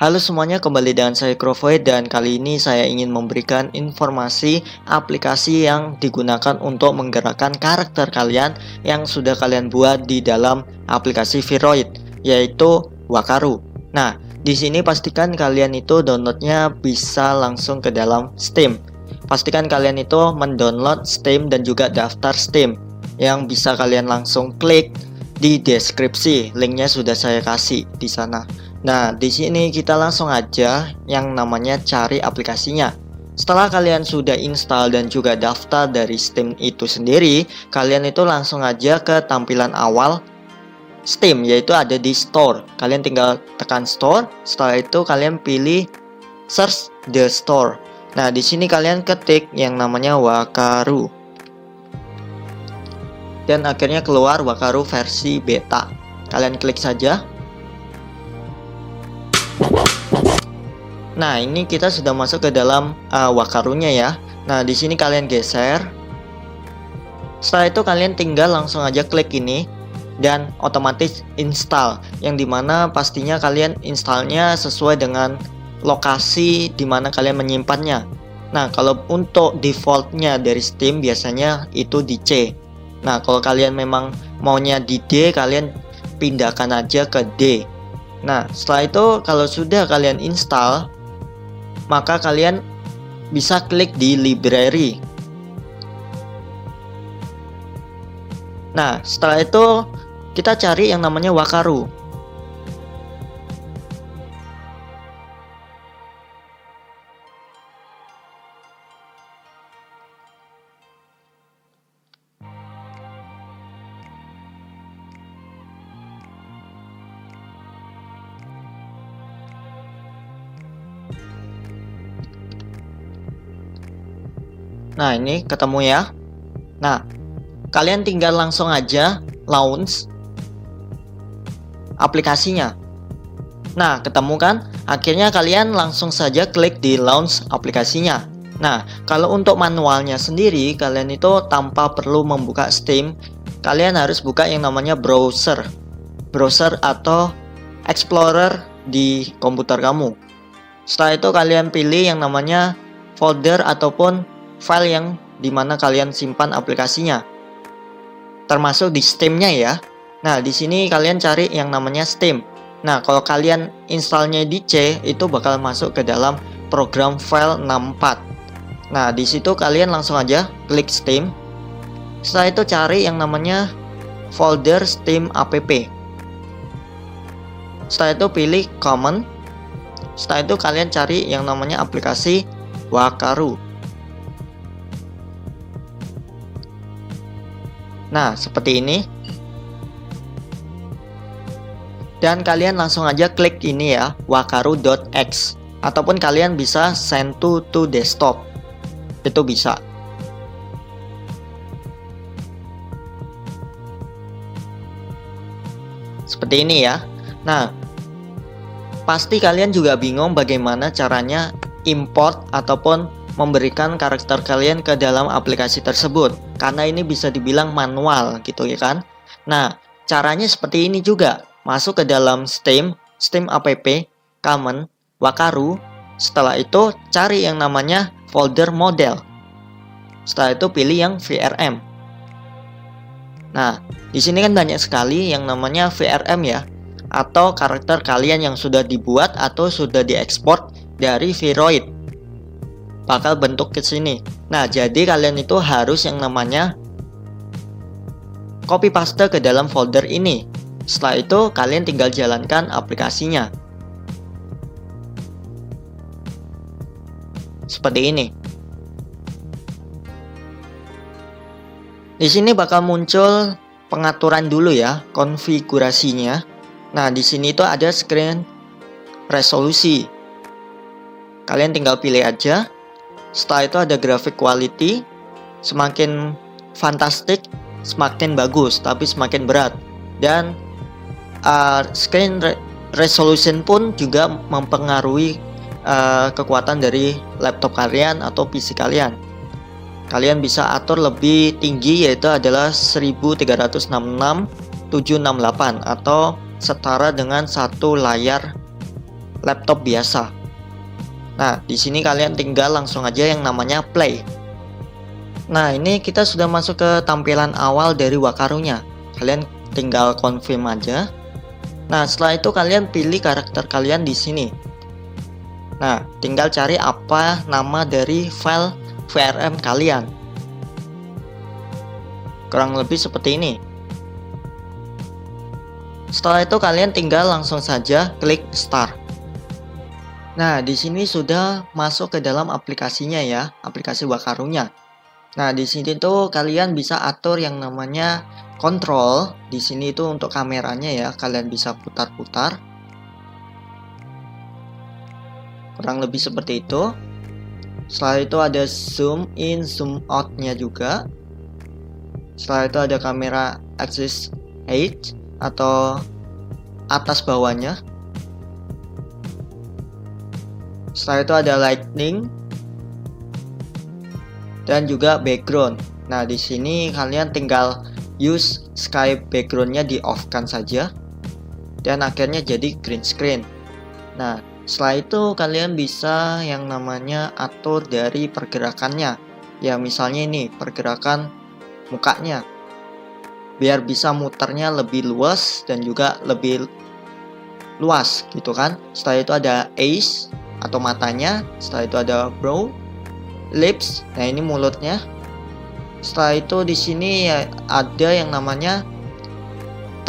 Halo semuanya, kembali dengan saya Krovoid dan kali ini saya ingin memberikan informasi aplikasi yang digunakan untuk menggerakkan karakter kalian yang sudah kalian buat di dalam aplikasi Viroid, yaitu Wakaru. Nah, di sini pastikan kalian itu downloadnya bisa langsung ke dalam Steam. Pastikan kalian itu mendownload Steam dan juga daftar Steam yang bisa kalian langsung klik di deskripsi. Linknya sudah saya kasih di sana. Nah, di sini kita langsung aja yang namanya cari aplikasinya. Setelah kalian sudah install dan juga daftar dari Steam itu sendiri, kalian itu langsung aja ke tampilan awal Steam, yaitu ada di Store. Kalian tinggal tekan Store, setelah itu kalian pilih Search the Store. Nah, di sini kalian ketik yang namanya Wakaru. Dan akhirnya keluar Wakaru versi beta. Kalian klik saja. Nah, ini kita sudah masuk ke dalam Wakarunya ya. Nah, di sini kalian geser. Setelah itu kalian tinggal langsung aja klik ini dan otomatis install. Yang dimana pastinya kalian installnya sesuai dengan lokasi dimana kalian menyimpannya. Nah, kalau untuk defaultnya dari Steam biasanya itu di C. Nah, kalau kalian memang maunya di D, kalian pindahkan aja ke D. Nah, setelah itu kalau sudah kalian install, maka kalian bisa klik di library. Nah, setelah itu kita cari yang namanya Wakaru. Nah, ini ketemu ya. Nah, kalian tinggal langsung aja launch aplikasinya. Nah, ketemu kan? Akhirnya kalian langsung saja klik di launch aplikasinya. Nah, kalau untuk manualnya sendiri, kalian itu tanpa perlu membuka Steam, kalian harus buka yang namanya browser atau explorer di komputer kamu. Setelah itu kalian pilih yang namanya folder ataupun file yang dimana kalian simpan aplikasinya, termasuk di Steam-nya ya. Nah, di sini kalian cari yang namanya Steam. Nah, kalau kalian installnya di C, itu bakal masuk ke dalam program file 64. Nah, di situ kalian langsung aja klik Steam. Setelah itu cari yang namanya folder Steam app. Setelah itu pilih common. Setelah itu kalian cari yang namanya aplikasi Wakaru. Nah, seperti ini. Dan kalian langsung aja klik ini ya, wakaru.x. Ataupun kalian bisa send to desktop. Itu bisa. Seperti ini ya. Nah, pasti kalian juga bingung bagaimana caranya import ataupun memberikan karakter kalian ke dalam aplikasi tersebut, karena ini bisa dibilang manual gitu ya kan. Nah, caranya seperti ini juga. Masuk ke dalam Steam app, common, Wakaru. Setelah itu cari yang namanya folder model. Setelah itu pilih yang VRM. Nah, di sini kan banyak sekali yang namanya VRM ya, atau karakter kalian yang sudah dibuat atau sudah diekspor dari Viroid. Bakal bentuk ke sini. Nah, jadi kalian itu harus yang namanya copy paste ke dalam folder ini. Setelah itu kalian tinggal jalankan aplikasinya. Seperti ini. Di sini bakal muncul pengaturan dulu ya, konfigurasinya. Nah, di sini itu ada screen resolusi. Kalian tinggal pilih aja. Setelah itu ada graphic quality. Semakin fantastic, semakin bagus, tapi semakin berat. Dan screen resolution pun juga mempengaruhi kekuatan dari laptop kalian atau PC kalian. Kalian bisa atur lebih tinggi, yaitu adalah 1366/768 atau setara dengan satu layar laptop biasa. Nah, di sini kalian tinggal langsung aja yang namanya play. Nah, ini kita sudah masuk ke tampilan awal dari Wakarunya. Kalian tinggal confirm aja. Nah, setelah itu kalian pilih karakter kalian di sini. Nah, tinggal cari apa nama dari file VRM kalian. Kurang lebih seperti ini. Setelah itu kalian tinggal langsung saja klik start. Nah, di sini sudah masuk ke dalam aplikasinya ya, aplikasi Wakarunya. Nah, di sini tuh kalian bisa atur yang namanya kontrol. Di sini itu untuk kameranya ya, kalian bisa putar-putar. Kurang lebih seperti itu. Setelah itu ada zoom in, zoom out-nya juga. Setelah itu ada kamera axis height atau atas bawahnya. Setelah itu ada lighting dan juga background. Nah, di sini kalian tinggal use sky backgroundnya di off kan saja dan akhirnya jadi green screen. Nah, setelah itu kalian bisa yang namanya atur dari pergerakannya. Ya, misalnya ini pergerakan mukanya biar bisa muternya lebih luas dan juga lebih luas gitu kan. Setelah itu ada eyes atau matanya. Setelah itu ada brow, lips. Nah, ini mulutnya. Setelah itu di sini ya ada yang namanya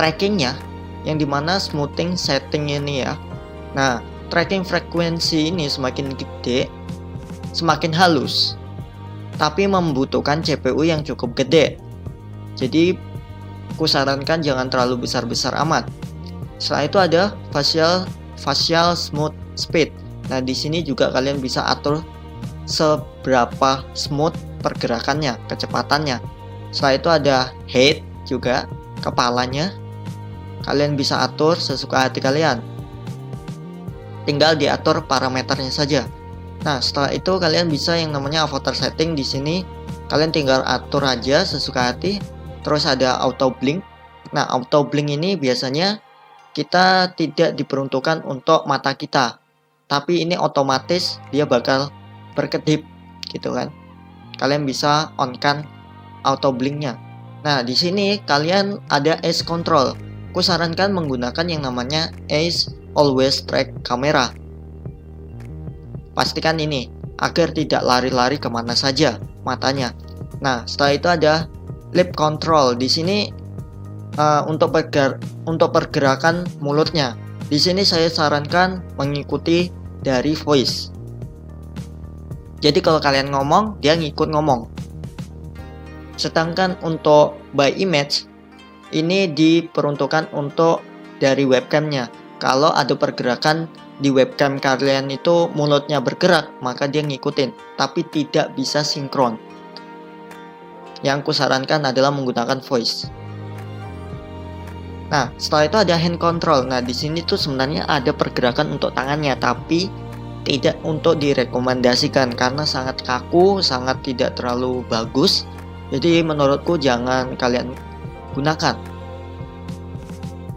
trackingnya, yang dimana smoothing setting ini ya. Nah, tracking frekuensi ini semakin gede, semakin halus, tapi membutuhkan CPU yang cukup gede. Jadi, kusarankan jangan terlalu besar-besar amat. Setelah itu ada facial smooth speed. Nah, di sini juga kalian bisa atur seberapa smooth pergerakannya, kecepatannya. Setelah itu ada head juga, kepalanya. Kalian bisa atur sesuka hati kalian. Tinggal diatur parameternya saja. Nah, setelah itu kalian bisa yang namanya avatar setting di sini. Kalian tinggal atur aja sesuka hati. Terus ada auto blink. Nah, auto blink ini biasanya kita tidak diperuntukkan untuk mata kita. Tapi ini otomatis dia bakal berkedip gitu kan. Kalian bisa on kan auto blinknya. Nah, di sini kalian ada Ace Control. Kusarankan menggunakan yang namanya Ace Always Track Camera. Pastikan ini agar tidak lari-lari kemana saja matanya. Nah, setelah itu ada Lip Control. Di sini untuk pergerakan mulutnya. Di sini saya sarankan mengikuti dari voice. Jadi kalau kalian ngomong, dia ngikut ngomong. Sedangkan untuk by image, ini diperuntukkan untuk dari webcamnya. Kalau ada pergerakan di webcam kalian itu mulutnya bergerak, maka dia ngikutin. Tapi tidak bisa sinkron. Yang kusarankan adalah menggunakan voice. Nah, setelah itu ada hand control. Nah, di sini tuh sebenarnya ada pergerakan untuk tangannya, tapi tidak untuk direkomendasikan karena sangat kaku, sangat tidak terlalu bagus. Jadi menurutku jangan kalian gunakan.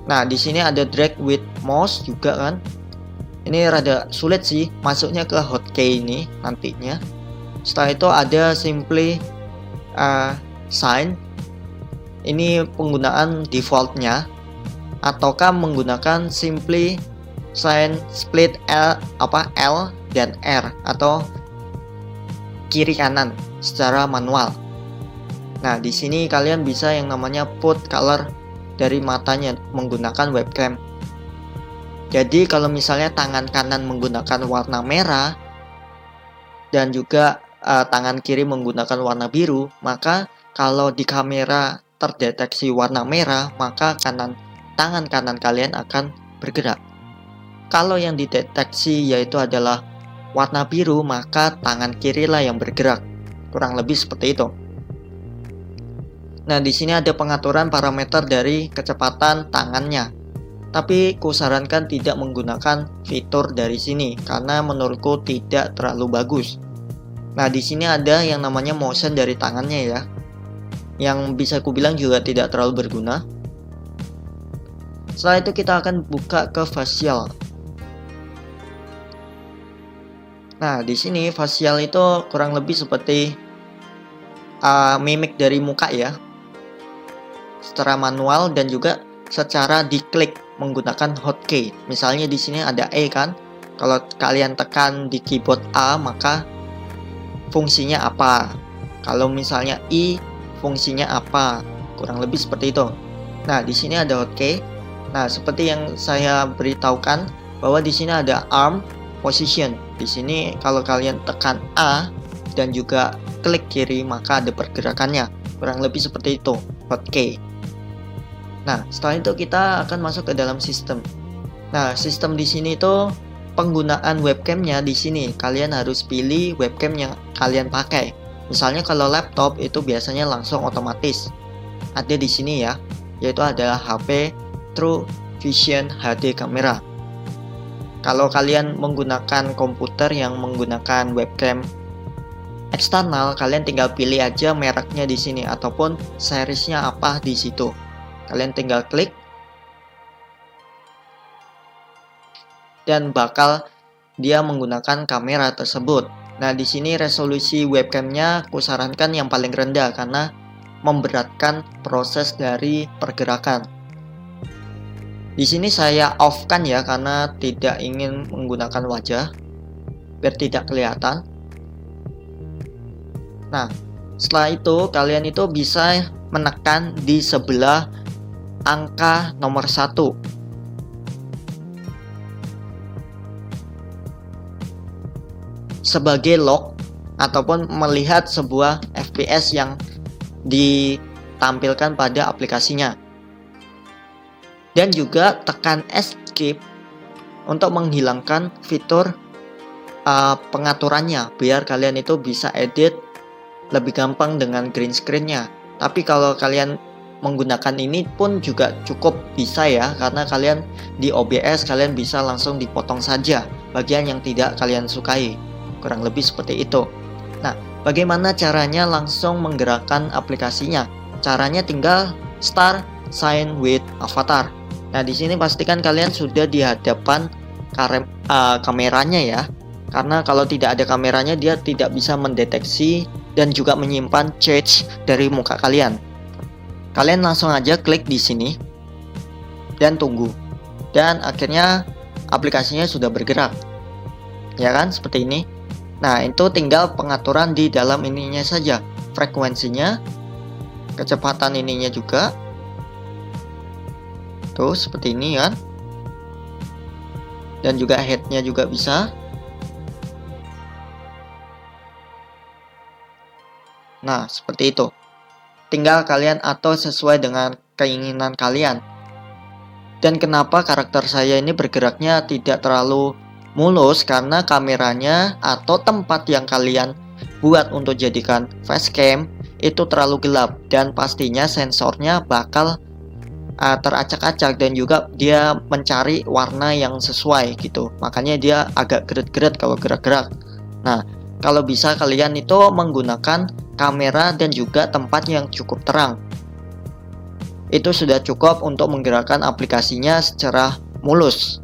Nah, di sini ada drag with mouse juga kan. Ini rada sulit sih masuknya ke hotkey ini nantinya. Setelah itu ada simply sign. Ini penggunaan defaultnya. Ataukah menggunakan simply sign split L dan R atau kiri kanan secara manual. Nah, di sini kalian bisa yang namanya put color dari matanya menggunakan webcam. Jadi kalau misalnya tangan kanan menggunakan warna merah dan juga tangan kiri menggunakan warna biru, maka kalau di kamera terdeteksi warna merah, maka tangan kanan kalian akan bergerak. Kalau yang dideteksi yaitu adalah warna biru, maka tangan kirilah yang bergerak. Kurang lebih seperti itu. Nah, di sini ada pengaturan parameter dari kecepatan tangannya. Tapi kusarankan tidak menggunakan fitur dari sini karena menurutku tidak terlalu bagus. Nah, di sini ada yang namanya motion dari tangannya ya. Yang bisa kubilang juga tidak terlalu berguna. Setelah itu kita akan buka ke facial. Nah, di sini facial itu kurang lebih seperti mimik dari muka ya, secara manual dan juga secara diklik menggunakan hotkey. Misalnya di sini ada E kan, kalau kalian tekan di keyboard A maka fungsinya apa, kalau misalnya I fungsinya apa, kurang lebih seperti itu. Nah, di sini ada hotkey. Nah, seperti yang saya beritahukan bahwa di sini ada arm position. Di sini kalau kalian tekan A dan juga klik kiri maka ada pergerakannya. Kurang lebih seperti itu hotkey. Nah, setelah itu kita akan masuk ke dalam sistem. Nah, sistem di sini itu penggunaan webcamnya di sini. Kalian harus pilih webcam yang kalian pakai. Misalnya kalau laptop itu biasanya langsung otomatis. Ada di sini ya, yaitu adalah HP True Vision HD Camera. Kalau kalian menggunakan komputer yang menggunakan webcam eksternal, kalian tinggal pilih aja mereknya di sini ataupun seriesnya apa di situ. Kalian tinggal klik dan bakal dia menggunakan kamera tersebut. Nah, di sini resolusi webcamnya kusarankan yang paling rendah karena memberatkan proses dari pergerakan. Di sini saya off-kan ya karena tidak ingin menggunakan wajah biar tidak kelihatan. Nah, setelah itu kalian itu bisa menekan di sebelah angka nomor 1. Sebagai lock ataupun melihat sebuah FPS yang ditampilkan pada aplikasinya. Dan juga tekan escape untuk menghilangkan fitur pengaturannya biar kalian itu bisa edit lebih gampang dengan green screen-nya. Tapi kalau kalian menggunakan ini pun juga cukup bisa ya, karena kalian di OBS kalian bisa langsung dipotong saja bagian yang tidak kalian sukai. Kurang lebih seperti itu. Nah, bagaimana caranya langsung menggerakkan aplikasinya? Caranya tinggal start sign with avatar. Nah, di sini pastikan kalian sudah di hadapan kameranya ya. Karena kalau tidak ada kameranya dia tidak bisa mendeteksi dan juga menyimpan cache dari muka kalian. Kalian langsung aja klik di sini dan tunggu. Dan akhirnya aplikasinya sudah bergerak. Ya kan, seperti ini. Nah, itu tinggal pengaturan di dalam ininya saja. Frekuensinya, kecepatan ininya juga. Tuh, seperti ini kan. Dan juga headnya juga bisa. Nah, seperti itu. Tinggal kalian atur sesuai dengan keinginan kalian. Dan kenapa karakter saya ini bergeraknya tidak terlalu mulus, karena kameranya atau tempat yang kalian buat untuk jadikan facecam itu terlalu gelap dan pastinya sensornya bakal teracak-acak dan juga dia mencari warna yang sesuai gitu. Makanya dia agak geret-geret kalau gerak-gerak. Nah, kalau bisa kalian itu menggunakan kamera dan juga tempat yang cukup terang. Itu sudah cukup untuk menggerakkan aplikasinya secara mulus.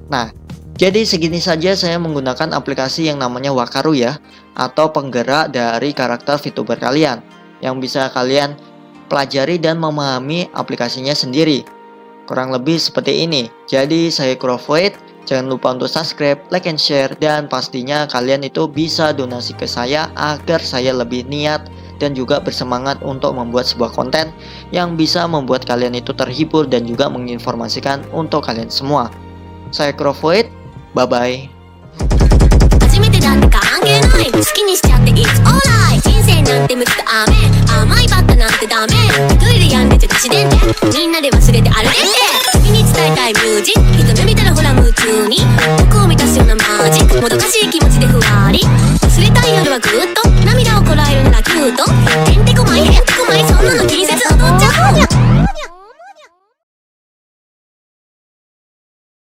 Nah, jadi segini saja saya menggunakan aplikasi yang namanya Wakaru ya, atau penggerak dari karakter VTuber kalian, yang bisa kalian pelajari dan memahami aplikasinya sendiri. Kurang lebih seperti ini. Jadi saya Crovoid. Jangan lupa untuk subscribe, like, and share. Dan pastinya kalian itu bisa donasi ke saya agar saya lebih niat dan juga bersemangat untuk membuat sebuah konten yang bisa membuat kalian itu terhibur dan juga menginformasikan untuk kalian semua. Saya Crovoid, bye-bye. 初めてだって関係ない好きにしちゃって It's alright 人生なんて無くて甘いバッタなんてダメ一人で病んでちゃ自然でみんなで忘れて歩いて君に伝えたいミュージック一目見たらほら夢中に僕を満たすようなマジックもどかしい気持ちでふわり忘れたい夜はぐっと涙をこらえるならキュートてんてこまいへん